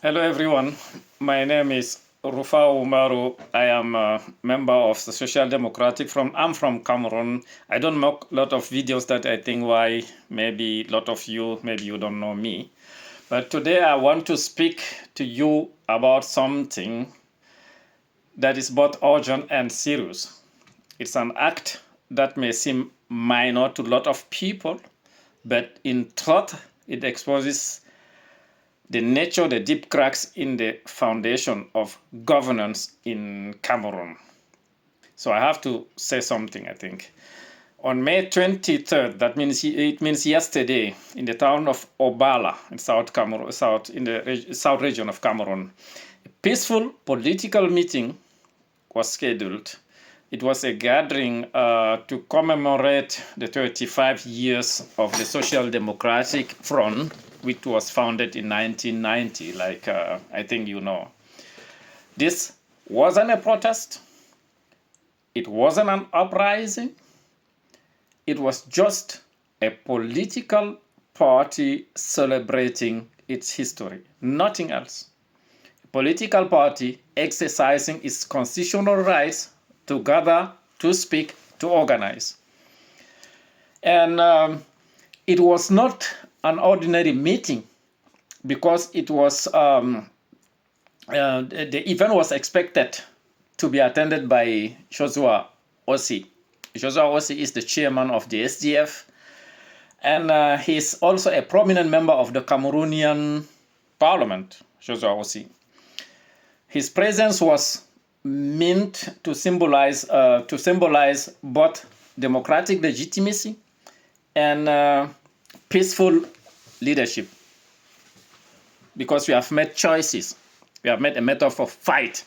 Hello, everyone. My name is Rufa Umaru. I am a member of the Social Democratic. I'm from Cameroon. I don't make a lot of videos that I think why maybe a lot of you, maybe you don't know me. But today I want to speak to you about something that is both urgent and serious. It's an act that may seem minor to a lot of people, but in truth, it exposes the nature, the deep cracks in the foundation of governance in Cameroon. So I have to say something, I think. On May 23rd, it means yesterday, in the town of Obala in South region of Cameroon, a peaceful political meeting was scheduled. It was a gathering to commemorate the 35 years of the Social Democratic Front, which was founded in 1990, like I think you know. This wasn't a protest. It wasn't an uprising. It was just a political party celebrating its history, nothing else. A political party exercising its constitutional rights to gather, to speak, to organize. And it was not an ordinary meeting because it was the event was expected to be attended by Joshua Osih. Joshua Osih is the chairman of the SDF, and he's also a prominent member of the Cameroonian parliament, Joshua Osih. His presence was meant to symbolize both democratic legitimacy and peaceful leadership, because we have made choices. We have made a method of fight,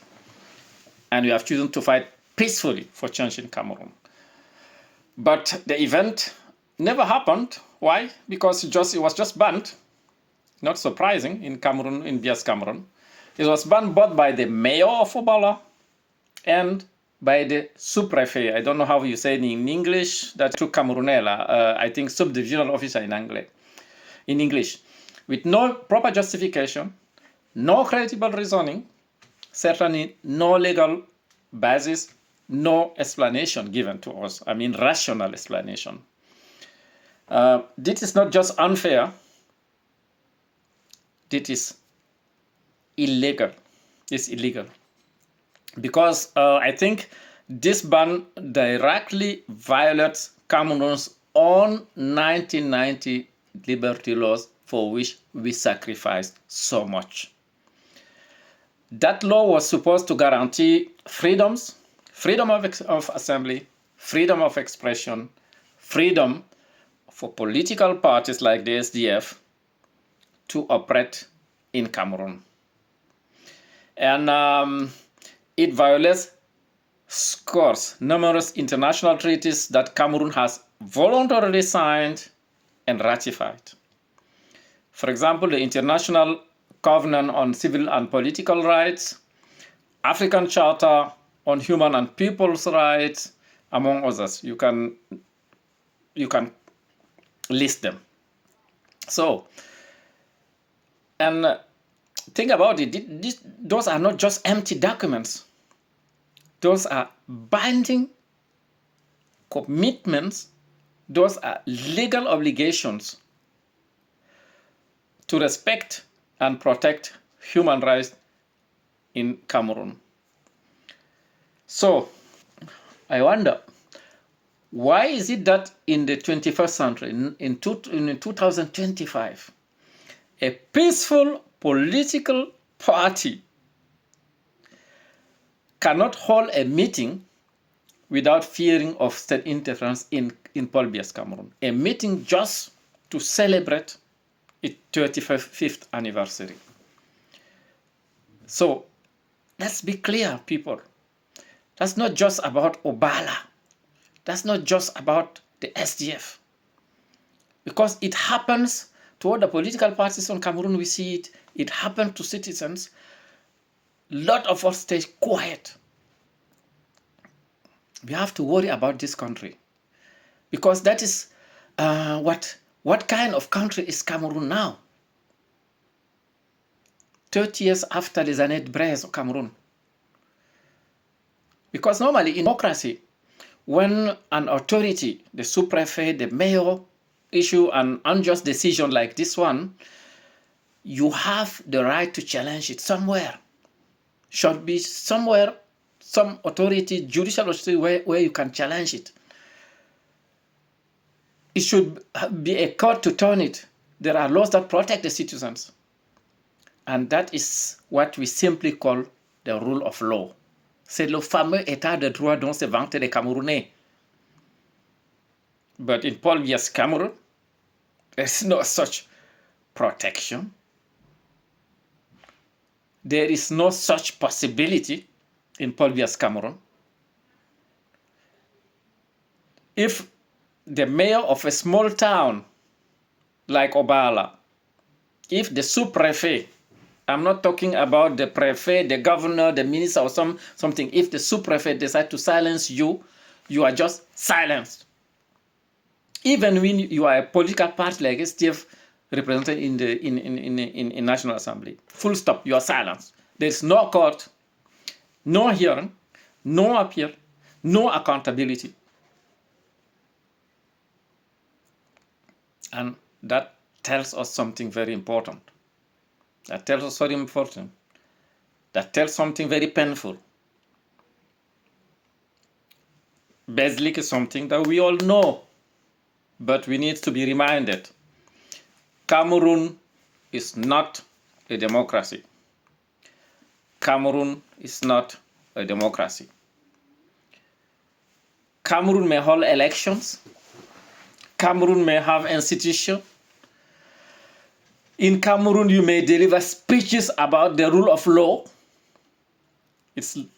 and we have chosen to fight peacefully for change in Cameroon. But the event never happened. Why? Because it was just banned. Not surprising in Cameroon, in Bias Cameroon. It was banned both by the mayor of Obala and by the sous-préfet. I don't know how you say it in English. That's to Cameroonella. I think subdivisional officer in English, with no proper justification, no credible reasoning, certainly no legal basis, no explanation given to us. I mean, rational explanation. This is not just unfair. This is illegal. It's illegal. Because I think this ban directly violates Cameroon's own 1990 liberty laws, for which we sacrificed so much. That law was supposed to guarantee freedoms, freedom of assembly, freedom of expression, freedom for political parties like the SDF to operate in Cameroon. And it violates numerous international treaties that Cameroon has voluntarily signed and ratified. For example, the International Covenant on Civil and Political Rights, African Charter on Human and People's Rights, among others. You can list them. So, and think about it. Those are not just empty documents. Those are binding commitments. Those are legal obligations to respect and protect human rights in Cameroon. So, I wonder, why is it that in the 21st century, in 2025, a peaceful political party cannot hold a meeting without fearing of state interference in Paul Biya's Cameroon? A meeting just to celebrate its 35th anniversary. So let's be clear, people. That's not just about Obala. That's not just about the SDF. Because it happens to all the political parties in Cameroon, we see it. It happens to citizens. A lot of us stay quiet. We have to worry about this country. Because that is what kind of country is Cameroon now? 30 years after les années de braise au Cameroon. Because normally in democracy, when an authority, the sous-préfet, the mayor, issue an unjust decision like this one, you have the right to challenge it somewhere. Should be somewhere, some authority, judicial authority where you can challenge it. It should be a court to turn it. There are laws that protect the citizens. And that is what we simply call the rule of law. C'est le fameux état de droit dont se vantent les Camerounais. But in Paul Biya's Cameroon, there's no such protection. There is no such possibility in Paul Biya's Cameroon. If the mayor of a small town like Obala, if the sous-préfet, I'm not talking about the prefect, the governor, the minister or something, if the sous-préfet decide to silence you, you are just silenced. Even when you are a political party like STF represented in National Assembly, full stop, you are silenced. There's no court, no hearing, no appeal, no accountability. And that tells us something very important. That tells us very important. That tells something very painful. Basically something that we all know, but we need to be reminded. Cameroon is not a democracy. Cameroon is not a democracy. Cameroon may hold elections. Cameroon may have institutions. In Cameroon, you may deliver speeches about the rule of law.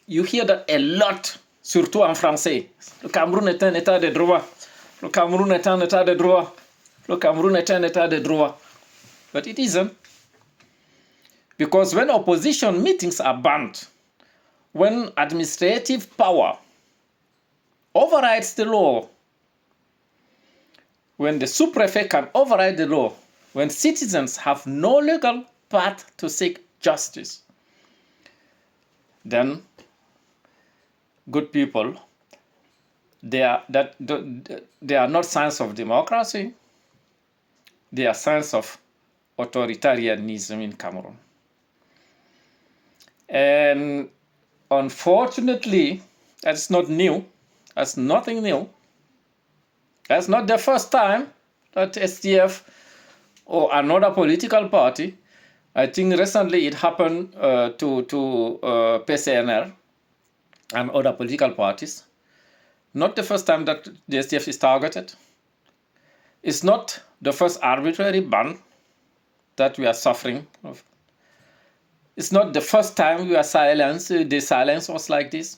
You hear that a lot, surtout en français. Le Cameroun est un état de droit. Le Cameroun est un état de droit. Le Cameroun est un état de droit. But it isn't. Because when opposition meetings are banned, when administrative power overrides the law, when the sous-préfet can override the law, when citizens have no legal path to seek justice, then good people, they are not signs of democracy, they are signs of authoritarianism in Cameroon. And unfortunately, that's not new. That's nothing new. That's not the first time that STF or another political party, I think recently it happened to PCNR and other political parties. Not the first time that the STF is targeted. It's not the first arbitrary ban that we are suffering of. It's not the first time we are silenced, the silence was like this.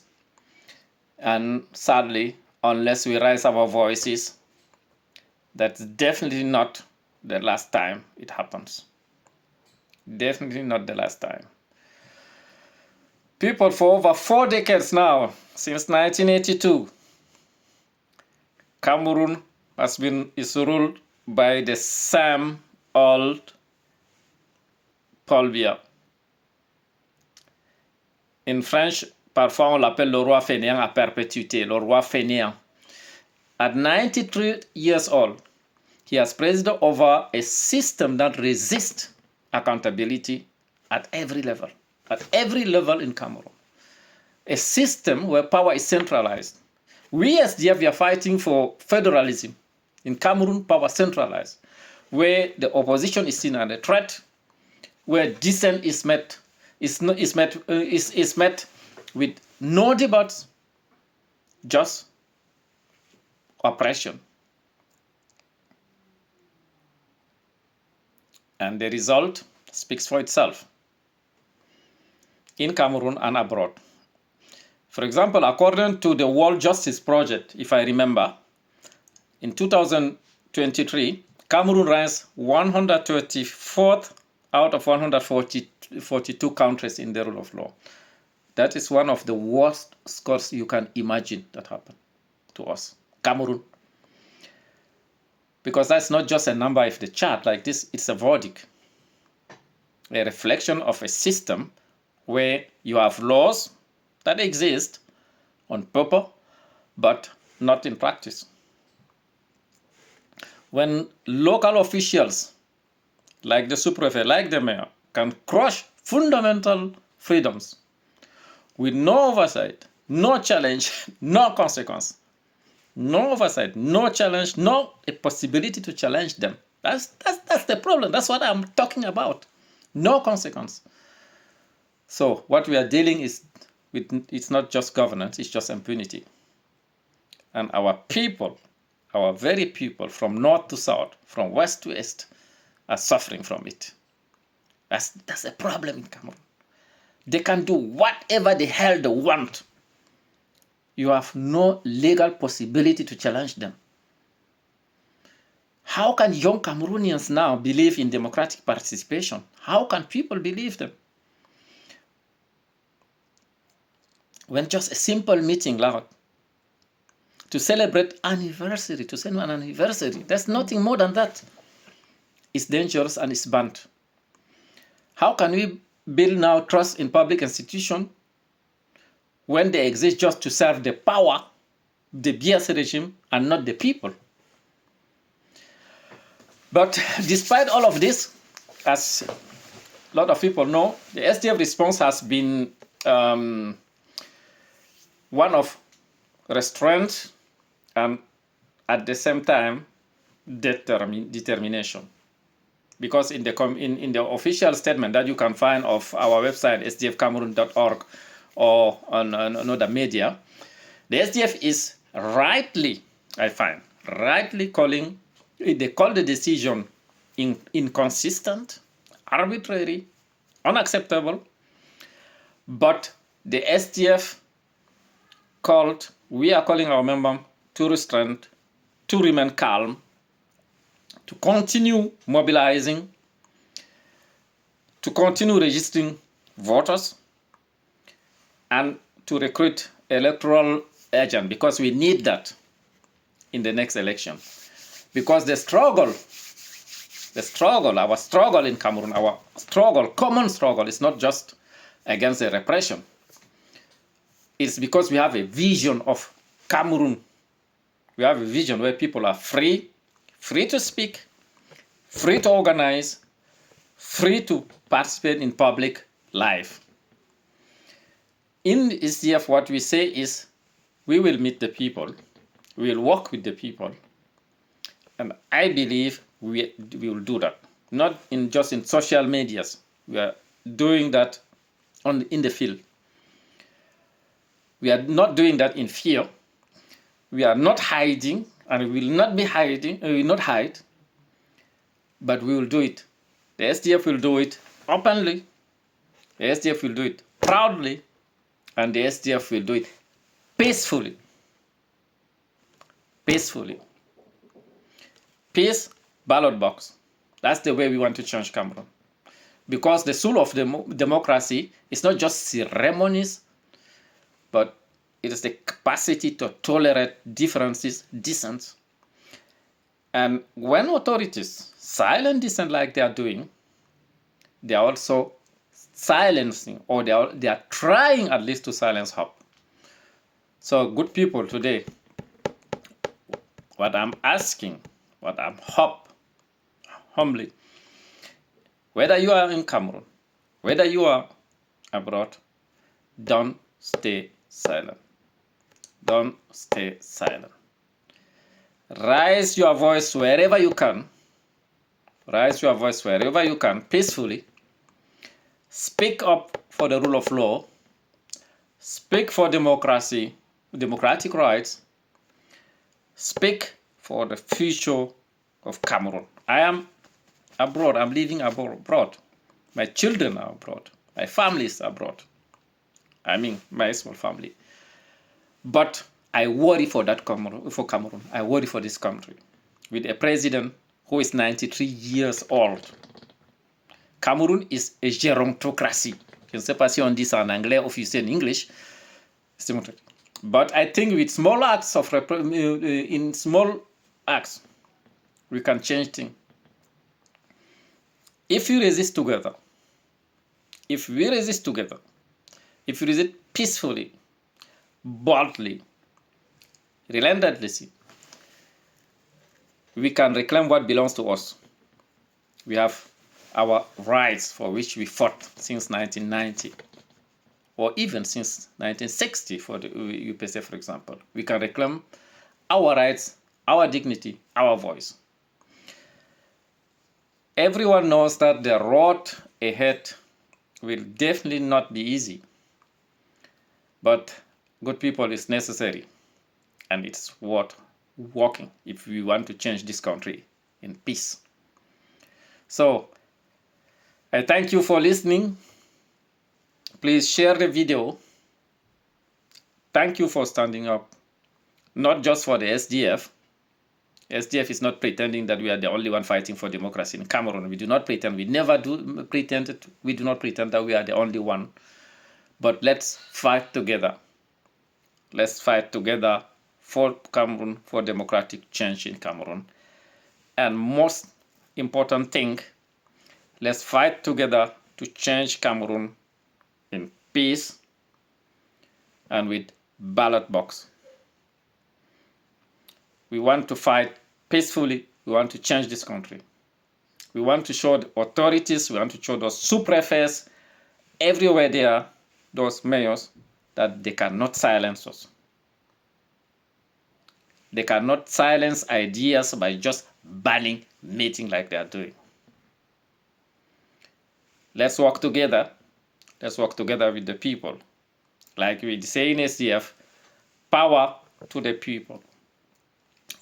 And sadly, unless we raise our voices, that's definitely not the last time it happens. Definitely not the last time. People, for over 4 decades now, since 1982, Cameroon is ruled by the same old Paul Biya. In French, parfois on l'appelle le roi fainéant à perpétuité, le roi fainéant. At 93 years old, he has presided over a system that resists accountability at every level in Cameroon. A system where power is centralized. We as DF are fighting for federalism. In Cameroon, power centralized, where the opposition is seen as a threat, where dissent is met with no debates, just oppression. And the result speaks for itself in Cameroon and abroad. For example, according to the World Justice Project, if I remember, in 2023, Cameroon ranks 134th out of 142 countries in the rule of law. That is one of the worst scores you can imagine that happened to us, Cameroon. Because that's not just a number of the chart like this, it's a verdict. a reflection of a system where you have laws that exist on paper, but not in practice. When local officials, like the sous-préfet, like the mayor, can crush fundamental freedoms with no oversight, no challenge, no consequence, no oversight, no challenge, no possibility to challenge them. That's the problem. That's what I'm talking about. No consequence. So what we are dealing is with, it's not just governance, it's just impunity. And our people, our very people from north to south, from west to east, are suffering from it. That's a problem in Cameroon. They can do whatever the hell they want. You have no legal possibility to challenge them. How can young Cameroonians now believe in democratic participation? How can people believe them? When just a simple meeting, like to celebrate anniversary, to send an anniversary, there's nothing more than that. It's dangerous and it's banned. How can we build now trust in public institutions when they exist just to serve the power, the BS regime, and not the people? But despite all of this, as a lot of people know, the SDF response has been one of restraint and at the same time determination. Because in the official statement that you can find of our website, sdfcameroon.org, or on other media, the SDF is rightly calling, they call the decision inconsistent, arbitrary, unacceptable, but the SDF we are calling our member to restrain, to remain calm, to continue mobilizing, to continue registering voters, and to recruit electoral agents, because we need that in the next election. Because our struggle in Cameroon, common struggle, is not just against the repression. It's because we have a vision of Cameroon. We have a vision where people are free to speak, free to organize, free to participate in public life. In SDF, what we say is we will meet the people, we will work with the people, and I believe we will do that. Not just in social medias. We are doing that in the field. We are not doing that in fear. We are not hiding, and we will not be hiding. We will not hide, but we will do it. The SDF will do it openly. The SDF will do it proudly, and the SDF will do it peacefully. Peacefully. Peace, ballot box. That's the way we want to change Cameroon. Because the soul of democracy is not just ceremonies, but it is the capacity to tolerate differences, dissent. And when authorities silence dissent like they are doing, they are also silencing, or they are trying at least to silence hope. So good people, today, what I'm asking, what I'm humbly, whether you are in Cameroon, whether you are abroad, don't stay silent. Don't stay silent. Raise your voice wherever you can. Raise your voice wherever you can, peacefully. Speak up for the rule of law. Speak for democracy, democratic rights. Speak for the future of Cameroon. I am abroad. I'm living abroad. My children are abroad. My family is abroad. I mean, my small family. But I worry for Cameroon. I worry for this country. With a president who is 93 years old. Cameroon is a gerontocracy. Je ne sais pas si on dit ça en anglais ou si c'est en English. But I think with small acts in small acts, we can change things. If we resist together, if we resist together, if we resist peacefully, boldly, relentlessly, we can reclaim what belongs to us. We have our rights for which we fought since 1990, or even since 1960 for the UPSA, for example. We can reclaim our rights, our dignity, our voice. Everyone knows that the road ahead will definitely not be easy, but good people is necessary, and it's worth walking if we want to change this country in peace. So I thank you for listening. Please share the video. Thank you for standing up, not just for the SDF. SDF is not pretending that we are the only one fighting for democracy in Cameroon. We do not pretend. We never do pretend. We do not pretend that we are the only one. But let's fight together. Let's fight together for Cameroon, for democratic change in Cameroon. And most important thing, let's fight together to change Cameroon in peace and with ballot box. We want to fight peacefully. We want to change this country. We want to show the authorities, we want to show those sous-préfets everywhere there, those mayors, that they cannot silence us. They cannot silence ideas by just banning meetings like they are doing. Let's work together. Let's work together with the people. Like we say in SDF, power to the people.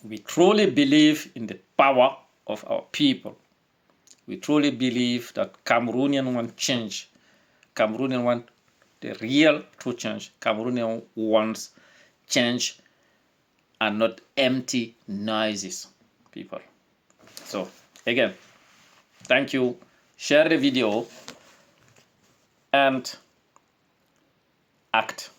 We truly believe in the power of our people. We truly believe that Cameroonians want change. Cameroonians want the real true change. Cameroonians wants change and not empty noises, people. So again, thank you. Share the video and act.